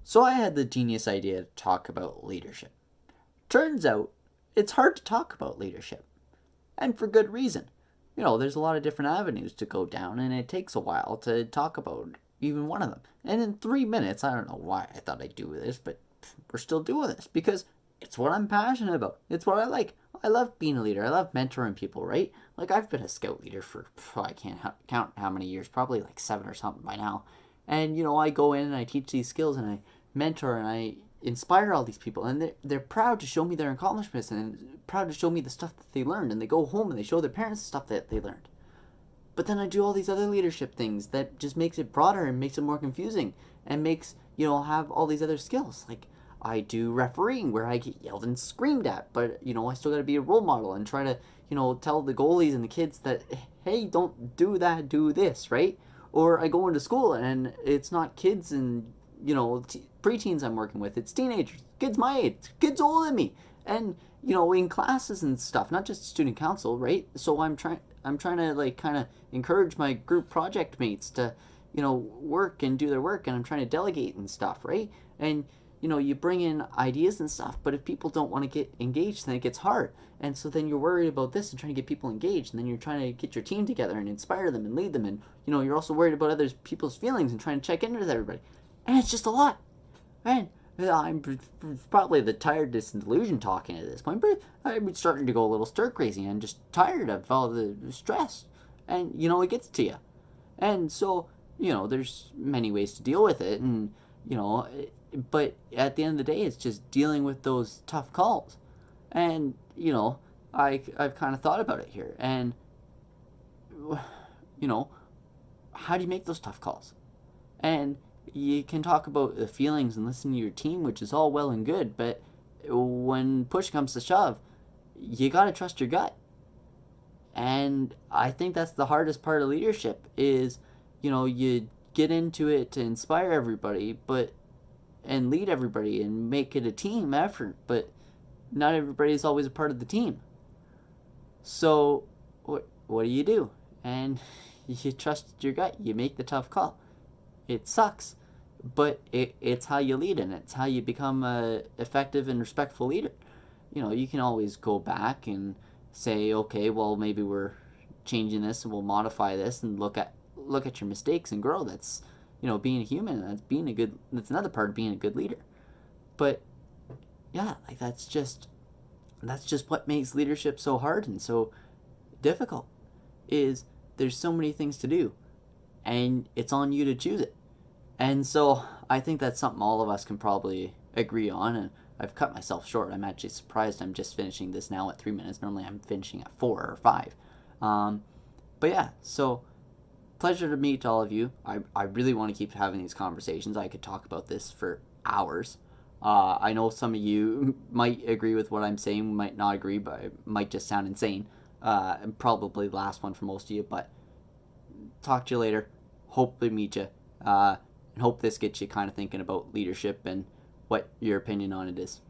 So I had the genius idea to talk about leadership. Turns out it's hard to talk about leadership, and for good reason. There's a lot of different avenues to go down, and it takes a while to talk about even one of them. And in 3 minutes, I don't know why I thought I'd do this, but we're still doing this because it's what I'm passionate about. It's what I like. I love being a leader. I love mentoring people, right? Like, I've been a scout leader for, I can't count how many years, probably like 7 or something by now. And, I go in and I teach these skills and I mentor and I inspire all these people. And they're proud to show me their accomplishments and proud to show me the stuff that they learned. And they go home and they show their parents the stuff that they learned. But then I do all these other leadership things that just makes it broader and makes it more confusing and makes, have all these other skills. Like, I do refereeing where I get yelled and screamed at, but, I still got to be a role model and try to, tell the goalies and the kids that, hey, don't do that, do this, right? Or I go into school and it's not kids and, preteens I'm working with, it's teenagers, kids my age, kids older than me. And, in classes and stuff, not just student council, right? So I'm trying to like kind of encourage my group project mates to, work and do their work, and I'm trying to delegate and stuff, right? And you bring in ideas and stuff, but if people don't want to get engaged, then it gets hard. And so then you're worried about this and trying to get people engaged, and then you're trying to get your team together and inspire them and lead them, and you're also worried about other people's feelings and trying to check in with everybody, and it's just a lot. And I'm probably the tiredness and delusion talking at this point, but I'm starting to go a little stir crazy and just tired of all the stress, and it gets to you. And so there's many ways to deal with it, and you know but at the end of the day, it's just dealing with those tough calls. And I've kind of thought about it here, and you know how do you make those tough calls? And you can talk about the feelings and listen to your team, which is all well and good, but when push comes to shove, you got to trust your gut. And I think that's the hardest part of leadership is, you get into it to inspire everybody, but and lead everybody and make it a team effort, but not everybody is always a part of the team. So what do you do? And you trust your gut. You make the tough call. It sucks, but it's how you lead, and it's how you become a effective and respectful leader. You can always go back and say, okay, well, maybe we're changing this and we'll modify this and look at your mistakes and grow. That's being a human, and that's another part of being a good leader. But yeah, like that's just what makes leadership so hard and so difficult, is there's so many things to do, and it's on you to choose it. And so I think that's something all of us can probably agree on. And I've cut myself short. I'm actually surprised I'm just finishing this now at 3 minutes. Normally I'm finishing at 4 or 5. But yeah, so pleasure to meet all of you. I really want to keep having these conversations. I could talk about this for hours. I know some of you might agree with what I'm saying, might not agree, but it might just sound insane. And probably the last one for most of you, but talk to you later. Hope to meet you. And hope this gets you kind of thinking about leadership and what your opinion on it is.